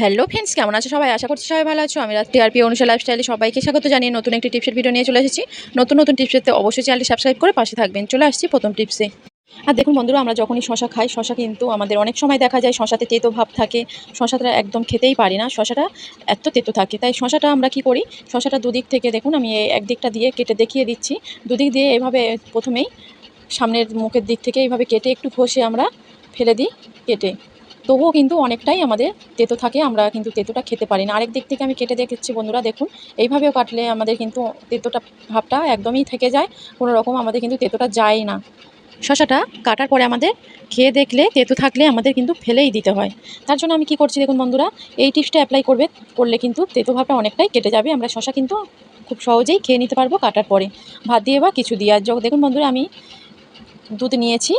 Hello friends, কেমন আছো সবাই? আশা করছি সবাই ভালো আছো। আমি টিআরপি অনুষা লাইফস্টাইলে সবাইকে স্বাগত জানিয়ে নতুন একটি টিপসের ভিডিও নিয়ে চলে এসেছি। নতুন টিপস পেতে অবশ্যই চ্যানেলটি সাবস্ক্রাইব করে পাশে থাকবেন। চলে আসছি প্রথম টিপসে। আর দেখুন বন্ধুরা, আমরা যখনই শশা খাই, শশা কিন্তু আমাদের অনেক সময় দেখা যায় শশাতে তেতো ভাব থাকে। শশাটা একদম খেতেই পারি না, শশাটা এত তেতো থাকে। তাই শশাটা আমরা কি করি, শশাটা দুদিক থেকে দেখুন, আমি একদিকটা দিয়ে কেটে দেখিয়ে দিচ্ছি। দুদিক দিয়ে এভাবে প্রথমেই সামনের মুখের দিক থেকে এইভাবে কেটে একটু ঘষে আমরা ফেলে দিই কেটে। তবুও কিন্তু অনেকটাই আমাদের তেতো থাকে, আমরা কিন্তু তেতোটা খেতে পারি না। আরেক দিক থেকে আমি কেটে দেখেছি বন্ধুরা, দেখুন এইভাবেও কাটলে আমাদের কিন্তু তেতোটা ভাবটা একদমই থেকে যায়, কোনো রকম আমাদের কিন্তু তেতোটা যায় না। শশাটা কাটার পরে আমাদের খেয়ে দেখলে তেতো থাকলে আমাদের কিন্তু ফেলেই দিতে হয়। তার জন্য আমি কি করছি দেখুন বন্ধুরা, এই টিপসটা অ্যাপ্লাই করলে কিন্তু তেতো ভাবটা অনেকটাই কেটে যাবে। আমরা শশা কিন্তু খুব সহজেই খেয়ে নিতে পারবো কাটার পরে, ভাত দিয়ে বা কিছু দিয়ে। আর দেখুন বন্ধুরা, আমি দুধ নিয়েছি,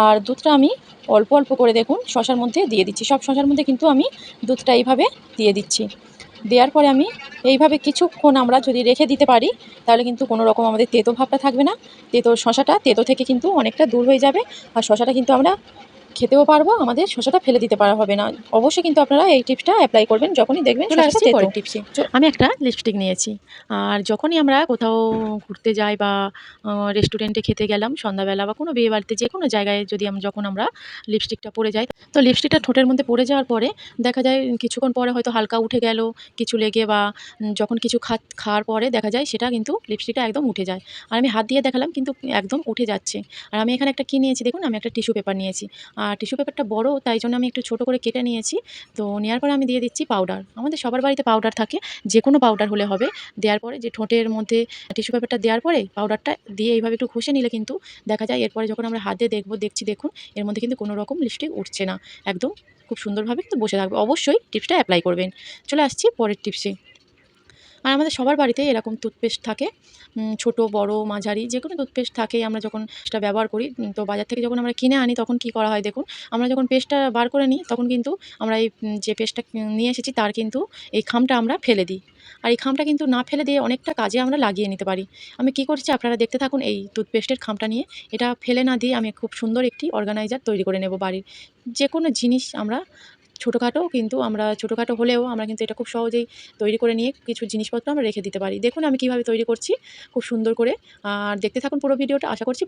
আর দুধটা আমি অল্প অল্প করে দেখুন শশার মধ্যে দিয়ে দিচ্ছি। সব শশার মধ্যে কিন্তু আমি দুধটা এইভাবে দিয়ে দিচ্ছি। দেওয়ার পরে আমি এইভাবে কিছুক্ষণ আমরা যদি রেখে দিতে পারি, তাহলে কিন্তু কোনো রকম আমাদের তেতো ভাবটা থাকবে না। শশাটা তেতো থেকে কিন্তু অনেকটা দূর হয়ে যাবে। আর শশাটা কিন্তু আমরা খেতেও পারবো, আমাদের শশাটা ফেলে দিতে পারা হবে না। অবশ্যই কিন্তু আপনারা এই টিপসটা অ্যাপ্লাই করবেন যখনই দেখবেন চলে শশাটা আসছি তেতো। পরের টিপসে। আমি একটা লিপস্টিক নিয়েছি। আর যখনই আমরা কোথাও ঘুরতে যাই বা রেস্টুরেন্টে খেতে গেলাম সন্ধ্যাবেলা বা কোনো বিয়েবাড়িতে যেকোনো জায়গায় যদি যখন আমরা লিপস্টিকটা পরে যাই, তো লিপস্টিকটা ঠোঁটের মধ্যে পড়ে যাওয়ার পরে দেখা যায় কিছুক্ষণ পরে হয়তো হালকা উঠে গেল কিছু লেগে, বা যখন কিছু খাওয়ার পরে দেখা যায় সেটা কিন্তু লিপস্টিকটা একদম উঠে যায়। আর আমি হাত দিয়ে দেখালাম কিন্তু একদম উঠে যাচ্ছে। আর আমি এখানে একটা কী নিয়েছি দেখুন, আমি একটা টিস্যু পেপার নিয়েছি। আর টিস্যু পেপারটা বড়, তাই জন্য আমি একটু ছোট করে কেটে নিয়েছি। তো নেওয়ার পরে আমি দিয়ে দিচ্ছি পাউডার। আমাদের সবার বাড়িতে পাউডার থাকে, যে কোনো পাউডার হলে হবে। দেওয়ার পরে যে ঠোঁটের মধ্যে টিস্যু পেপারটা দেওয়ার পরে পাউডারটা দিয়ে এইভাবে একটু ঘষে নিলে কিন্তু দেখা যায় এরপরে যখন আমরা হাত দিয়ে দেখছি দেখুন এর মধ্যে কিন্তু কোনো রকম লিপস্টিক উঠছে না, একদম খুব সুন্দরভাবে কিন্তু বসে থাকবে। অবশ্যই টিপসটা অ্যাপ্লাই করবেন। চলে আসছি পরের টিপসে। আর আমাদের সবার বাড়িতে এরকম টুথপেস্ট থাকে, ছোট বড় মাঝারি যে কোনো টুথপেস্ট থাকেই। আমরা যখন সেটা ব্যবহার করি, তো বাজার থেকে যখন আমরা কিনে আনি তখন কি করা হয় দেখুন, আমরা যখন পেস্টটা বার করে নিই তখন কিন্তু আমরা এই যে পেস্টটা নিয়ে এসেছি তার কিন্তু এই খামটা আমরা ফেলে দিই। আর এই খামটা কিন্তু না ফেলে দিয়ে অনেকটা কাজে আমরা লাগিয়ে নিতে পারি। আমি কি করছি আপনারা দেখতে থাকুন। এই টুথপেস্টের খামটা নিয়ে এটা ফেলে না দিয়ে আমি খুব সুন্দর একটি অর্গানাইজার তৈরি করে নেব বাড়ির। যে কোনো জিনিস আমরা ছোটোখাটো হলেও আমরা কিন্তু এটা খুব সহজেই তৈরি করে নিয়ে কিছু জিনিসপত্র আমরা রেখে দিতে পারি। দেখুন আমি কিভাবে তৈরি করছি খুব সুন্দর করে। আর দেখতে থাকুন পুরো ভিডিওটা, আশা করছি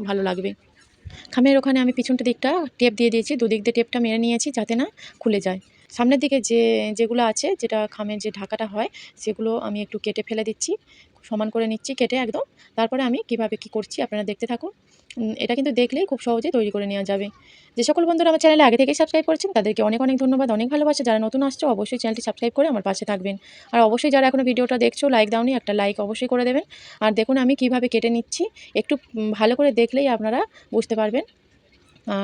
ভালো লাগবে। খামের ওখানে আমি পিছনটা দিকটা টেপ দিয়ে দিয়েছি, দুদিক দিয়ে টেপটা মেরে নিয়েছি যাতে না খুলে যায়। সামনের দিকে যেগুলো আছে, যেটা খামের যে ঢাকাটা হয় সেগুলো আমি একটু কেটে ফেলে দিচ্ছি, সমান করে নিচ্ছি কেটে একদম। তারপরে আমি কিভাবে কি করছি আপনারা দেখতে থাকুন। এটা কিন্তু দেখলেই খুব সহজেই তৈরি করে নেওয়া যাবে। যে সকল বন্ধুরা আমার চ্যানেলে আগে থেকেই সাবস্ক্রাইব করেছেন তাদেরকে অনেক ধন্যবাদ, অনেক ভালোবাসা। যারা নতুন আসছো অবশ্যই চ্যানেলটি সাবস্ক্রাইব করে আমার পাশে থাকবেন। আর অবশ্যই যারা এখনো ভিডিওটা দেখছো লাইক দাওনি, একটা লাইক অবশ্যই করে দেবেন। আর দেখুন আমি কিভাবে কেটে নিচ্ছি, একটু ভালো করে দেখলেই আপনারা বুঝতে পারবেন।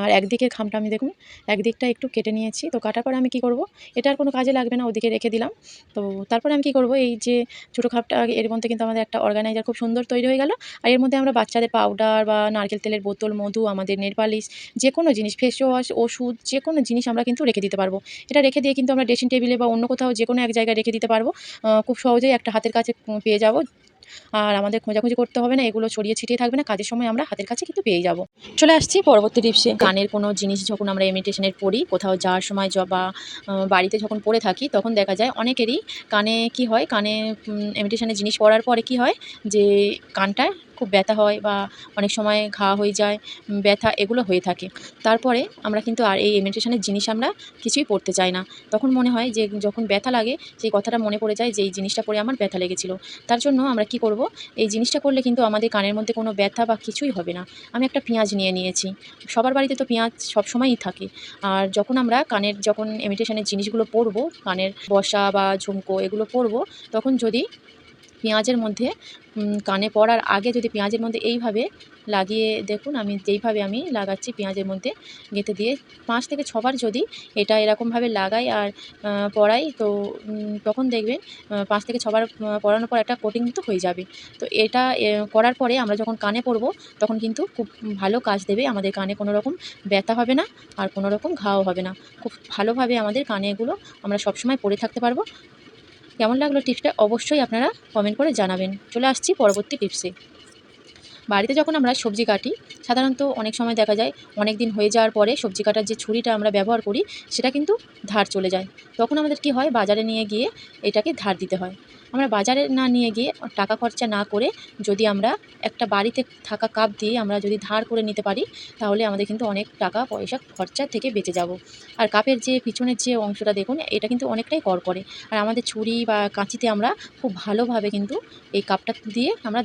আর একদিকের খামটা আমি দেখুন একদিকটা একটু কেটে নিয়েছি। তো কাটার পরে আমি কি করব, এটা আর কোনো কাজে লাগবে না, ওদিকে রেখে দিলাম। তো তারপরে আমি কি করব, এই যে ছোটো খাপটা এর মধ্যে কিন্তু আমাদের একটা অর্গানাইজার খুব সুন্দর তৈরি হয়ে গেল। আর এর মধ্যে আমরা বাচ্চাদের পাউডার বা নারকেল তেলের বোতল, মধু, আমাদের নেল পালিশ, যে কোনো জিনিস, ফেস ওয়াশ, ওষুধ, যে কোনো জিনিস আমরা কিন্তু রেখে দিতে পারবো। এটা রেখে দিয়ে কিন্তু আমরা ড্রেসিং টেবিলে বা অন্য কোথাও যে কোনো এক জায়গায় রেখে দিতে পারবো। খুব সহজেই একটা হাতের কাছে পেয়ে যাব। আর আমাদের খোঁজাখুঁজি করতে হবে না, এগুলো ছড়িয়ে ছিটিয়ে থাকবে না, কাজের সময় আমরা হাতের কাছে কিন্তু পেয়ে যাব। চলে আসছি পরবর্তী টিপসে। কানের কোনো জিনিস যখন আমরা ইমিটেশনের পরি, কোথাও যাওয়ার সময় বা বাড়িতে যখন পরে থাকি তখন দেখা যায় অনেকেরই কানে কি হয়, কানে ইমিটেশনের জিনিস পরার পরে কি হয় যে কানটায় খুব ব্যথা হয় বা অনেক সময় ঘা হয়ে যায়, ব্যথা এগুলো হয়ে থাকে। তারপরে আমরা কিন্তু আর এই ইমিটেশনের জিনিস আমরা কিছুই পরতে চাই না। তখন মনে হয় যে যখন ব্যথা লাগে সেই কথাটা মনে পড়ে যায় যে এই জিনিসটা পরে আমার ব্যথা লেগেছিল। তার জন্য আমরা কি করব, এই জিনিসটা করলে কিন্তু আমাদের কানের মধ্যে কোনো ব্যথা বা কিছুই হবে না। আমি একটা পেঁয়াজ নিয়ে নিয়েছি। সবার বাড়িতে তো পেঁয়াজ সবসময়ই থাকে। আর যখন আমরা কানের যখন ইমিটেশনের জিনিসগুলো পরবো, কানের বসা বা ঝুমকো এগুলো পরবো, তখন যদি পেঁয়াজের মধ্যে কানে পরার আগে যদি পেঁয়াজের মধ্যে এইভাবে লাগিয়ে দেখুন, আমি যেইভাবে আমি লাগাচ্ছি পেঁয়াজের মধ্যে গেঁথে দিয়ে ৫ থেকে ৬ বার যদি এটা এরকমভাবে লাগাই আর পরাই, তো তখন দেখবেন ৫ থেকে ৬ বার পরানোর পর একটা কোটিং তো হয়ে যাবে। তো এটা করার পরে আমরা যখন কানে পরবো তখন কিন্তু খুব ভালো কাজ দেবে। আমাদের কানে কোনো রকম ব্যথা হবে না আর কোনো রকম ঘাও হবে না। খুব ভালোভাবে আমাদের কানে এগুলো আমরা সবসময় পরে থাকতে পারবো। কেমন লাগলো টিপসটা অবশ্যই আপনারা কমেন্ট করে জানাবেন। চলে আসছি পরবর্তী টিপসে। বাড়িতে যখন আমরা সবজি কাটি, সাধারণত অনেক সময় দেখা যায় অনেক দিন হয়ে যাওয়ার পরে সবজি কাটার যে ছুরিটা আমরা ব্যবহার করি সেটা কিন্তু ধার চলে যায়। তখন আমাদের কি হয়, বাজারে নিয়ে গিয়ে এটাকে ধার দিতে হয়। আমরা বাজারে না নিয়ে গিয়ে টাকা খরচা না করে যদি আমরা একটা বাড়িতে থাকা কাপ দিয়ে আমরা যদি ধার করে নিতে পারি, তাহলে আমাদের কিন্তু অনেক টাকা পয়সা খরচা থেকে বেঁচে যাব। আর কাপের যে পিছনের যে অংশটা দেখুন, এটা কিন্তু অনেকটাই কড়কড়ে। আর আমাদের ছুরি বা কাঁচিতে আমরা খুব ভালোভাবে কিন্তু এই কাপটা দিয়ে আমরা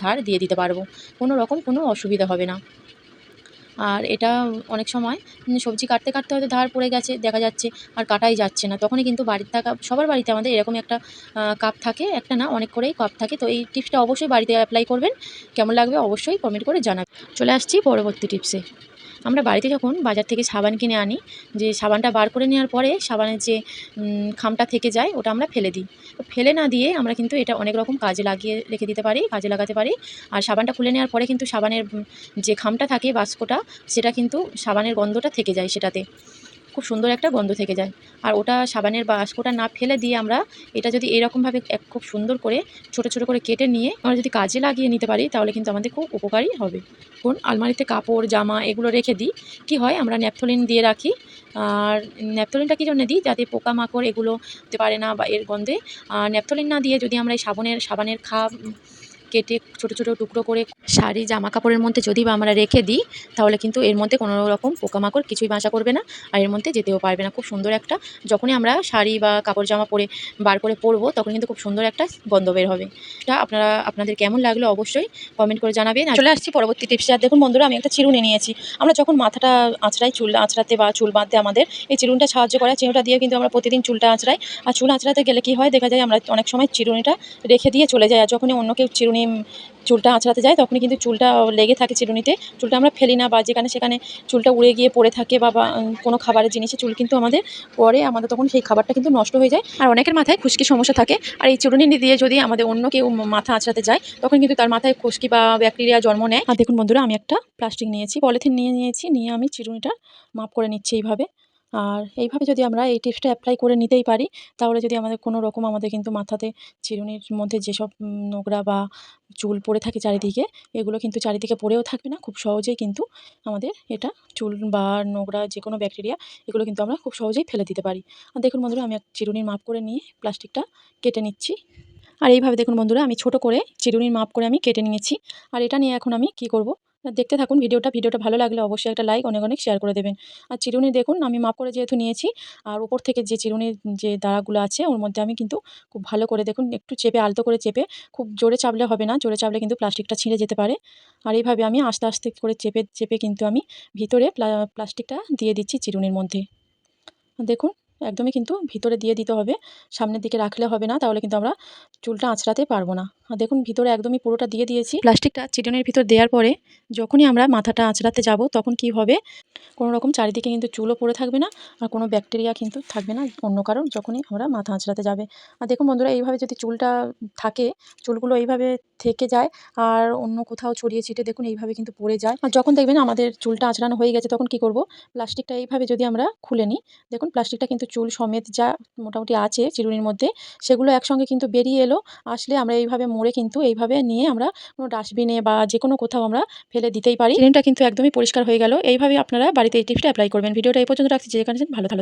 ধার দিয়ে দিতে পারবো। কোনো রকম কোনো অসুবিধা হবে না। আর এটা অনেক সময় সবজি কাটতে, কাটতে হয়তো ধার পড়ে গেছে দেখা যাচ্ছে, আর কাটাই যাচ্ছে না। তখনই কিন্তু বাড়িতে থাকা সবার বাড়িতে আমাদের এরকমই একটা কাপ থাকে, একটা না অনেক করেই কাপ থাকে। তো এই টিপসটা অবশ্যই বাড়িতে অ্যাপ্লাই করবেন। কেমন লাগবে অবশ্যই কমেন্ট করে জানাবেন। চলে আসছি পরবর্তী টিপসে। আমরা বাড়িতে যখন বাজার থেকে সাবান কিনে আনি, যে সাবানটা বার করে নেওয়ার পরে সাবানের যে খামটা থেকে যায় ওটা আমরা ফেলে দিই। তো ফেলে না দিয়ে আমরা কিন্তু এটা অনেক রকম কাজে লাগিয়ে রেখে দিতে পারি, কাজে লাগাতে পারি। আর সাবানটা খুলে নেওয়ার পরে কিন্তু সাবানের যে খামটা থাকে বাস্কটা, সেটা কিন্তু সাবানের গন্ধটা থেকে যায় সেটাতে। খুব সুন্দর একটা গন্ধ থেকে যায়। আর ওটা সাবানের বাস্কটা না ফেলে দিয়ে আমরা এটা যদি এরকমভাবে খুব সুন্দর করে ছোট, ছোট করে কেটে নিয়ে আমরা যদি কাজে লাগিয়ে নিতে পারি, তাহলে কিন্তু আমাদের খুব উপকারী হবে। কোন আলমারিতে কাপড়, জামা এগুলো রেখে দিই, কি হয় আমরা ন্যাপথলিন দিয়ে রাখি। আর ন্যাপথলিনটা কী জন্য দিই, যাতে পোকামাকড় এগুলো হতে পারে না বা এর গন্ধে। আর ন্যাপথলিন না দিয়ে যদি আমরা এই সাবানের কেটে ছোট, ছোট টুকরো করে শাড়ি, জামাকাপড়ের মধ্যে যদি বা আমরা রেখে দিই, তাহলে কিন্তু এর মধ্যে কোনো রকম পোকামাকড় কিছুই বাসা করবে না, আর এর মধ্যে যেতেও পারবে না। খুব সুন্দর একটা, যখনই আমরা শাড়ি বা কাপড় জামা পরে বার করে পরবো, তখন কিন্তু খুব সুন্দর একটা গন্ধ বের হবে। এটা আপনাদের কেমন লাগলো অবশ্যই কমেন্ট করে জানাবেন। আর চলে আসছি পরবর্তী টিপসে। আর দেখুন বন্ধুরা, আমি একটা চিরুনি নিয়েছি। আমরা যখন মাথাটা আঁচড়াই, চুল আঁচড়াতে বা চুল বাঁধতে আমাদের এই চিরুনিটা সাহায্য করে। চিরুনিটা দিয়ে কিন্তু আমরা প্রতিদিন চুলটা আঁচড়াই। আর চুল আঁচড়াতে গেলে কি হয়, দেখা যায় আমরা অনেক সময় চিরুনিটা রেখে দিয়ে চলে যাই। আর যখনই অন্য কেউ চুলটা আঁচড়াতে যায়, তখনই কিন্তু চুলটা লেগে থাকে চিরুনিতে। চুলটা আমরা ফেলি না, বা যেখানে সেখানে চুলটা উড়ে গিয়ে পড়ে থাকে, বা কোনো খাবারের জিনিসে চুল কিন্তু আমাদের পরে, আমাদের তখন সেই খাবারটা কিন্তু নষ্ট হয়ে যায়। আর অনেকের মাথায় খুশকির সমস্যা থাকে। আর এই চিরুনি দিয়ে যদি আমাদের অন্য কেউ মাথা আঁচড়াতে যায়, তখন কিন্তু তার মাথায় খুশকি বা ব্যাকটেরিয়া জন্ম নেয়। আর দেখুন বন্ধুরা, আমি একটা প্লাস্টিক নিয়েছি, পলিথিন নিয়েছি, নিয়ে আমি চিরুনিটা মাপ করে নিচ্ছি এইভাবে। আর এইভাবে যদি আমরা এই টিপসটা অ্যাপ্লাই করে নিতেই পারি, তাহলে যদি আমাদের কোনো রকম আমাদের কিন্তু মাথাতে চিরুনির মধ্যে যেসব নোংরা বা চুল পড়ে থাকে চারিদিকে, এগুলো কিন্তু চারিদিকে পড়েও থাকবে না। খুব সহজেই কিন্তু আমাদের এটা চুল বা নোংরা যে কোনো ব্যাকটেরিয়া, এগুলো কিন্তু আমরা খুব সহজেই ফেলে দিতে পারি। আর দেখুন বন্ধুরা, আমি চিরুনির মাপ করে নিয়ে প্লাস্টিকটা কেটে নিচ্ছি। আর এইভাবে দেখুন বন্ধুরা, আমি ছোট করে চিরুনির মাপ করে আমি কেটে নিয়েছি। আর এটা নিয়ে এখন আমি কি করব, দেখতে থাকুন ভিডিওটা ভালো লাগলে অবশ্যই একটা লাইক, অনেক অনেক শেয়ার করে দেবেন। আর চিরুনি দেখুন আমি মাপ করে যেহেতু নিয়েছি, আর উপর থেকে যে চিরুনির যে দাঁড়াগুলো আছে ওর মধ্যে আমি কিন্তু খুব ভালো করে দেখুন একটু চেপে, আলতো করে চেপে, খুব জোরে চাপলে হবে না, জোরে চাপলে কিন্তু প্লাস্টিকটা ছিঁড়ে যেতে পারে। আর এইভাবে আমি আস্তে আস্তে করে চেপে চেপে কিন্তু আমি ভিতরে প্লাস্টিকটা দিয়ে দিচ্ছি চিরুনির মধ্যে। দেখুন একদমই কিন্তু ভিতরে দিয়ে দিতে হবে, সামনের দিকে রাখলে হবে না, তাহলে কিন্তু আমরা চুলটা আঁচড়াতে পারবো না। আর দেখুন ভিতরে একদমই পুরোটা দিয়ে দিয়েছি প্লাস্টিকটা। চিরুনির ভিতর দেওয়ার পরে যখনই আমরা মাথাটা আঁচড়াতে যাব, তখন কি হবে, কোনো রকম চারিদিকে কিন্তু চুলও পড়ে থাকবে না, আর কোনো ব্যাকটেরিয়া কিন্তু থাকবে না অন্য কারণ, যখনই আমরা মাথা আঁচড়াতে যাবে। আর দেখুন বন্ধুরা, এইভাবে যদি চুলটা থাকে, চুলগুলো এইভাবে থেকে যায়, আর অন্য কোথাও ছড়িয়ে ছিটে দেখুন এইভাবে কিন্তু পড়ে যায়। আর যখন দেখবেন আমাদের চুলটা আঁচড়ানো হয়ে গেছে, তখন কি করব, প্লাস্টিকটা এইভাবে যদি আমরা খুলে নিই, দেখুন প্লাস্টিকটা কিন্তু চুল সমেত যা মোটামুটি আছে চিরুনির মধ্যে, সেগুলো একসঙ্গে কিন্তু বেরিয়ে এলো। আসলে আমরা এইভাবে মুড়ে কিন্তু এইভাবে নিয়ে আমরা কোনো ডাস্টবিনে বা যে কোনো কোথাও আমরা ফেলে দিতেই পারি। চিরুনিটা কিন্তু একদমই পরিষ্কার হয়ে গেল। এইভাবে আপনারা বাড়িতে এই টিপসটা অ্যাপ্লাই করবেন। ভিডিওটা এই পর্যন্ত রাখছি, যে কারণে ভালো থাকবেন।